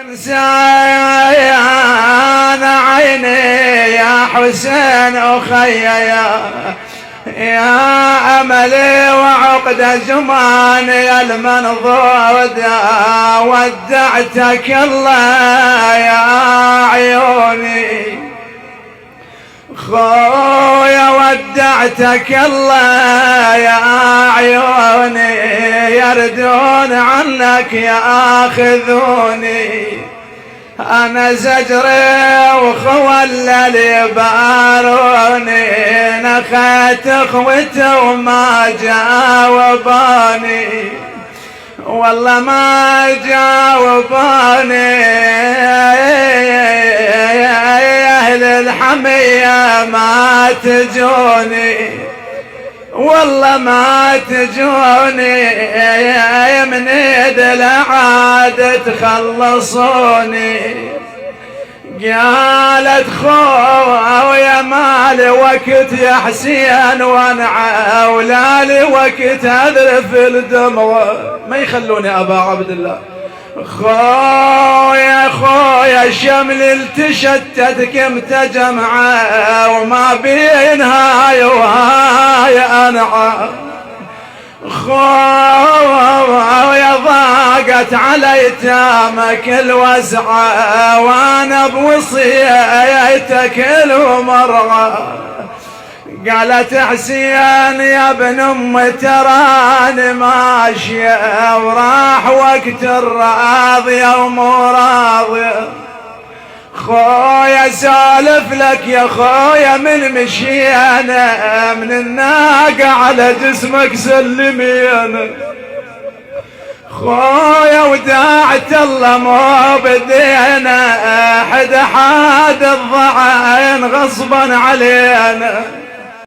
انسان عيني يا حسين اخي يا املي وعقد زماني المنضود ودعتك الله يا عيوني خويا ودعتك الله يا عيوني يردون عنك ياخذوني انا زجري وخوللي باروني نخيت اخوتي وما جاوباني والله ما جاوباني اهل الحمية ما تجوني والله ما تجوني من يد العاد تخلصوني قالت خويا مالي وقت يا حسين وانا عولالي وقت اذرف الدموع ما يخلوني ابا عبد الله خويا شمل التشتت كمت جمعه وما بينها وهاي انعى خويا ضاقت علي تامك الوسعه وانا بوصيتك المرعى قالت حسين يا ابن ام تراني ماشيه وراح وقت الراضيه ومو راضيه خويا سالف لك يا خويا من مشينا من الناقه على جسمك سلمينا خويا وداعت الله مو بدينا حد الضعين غصبا علينا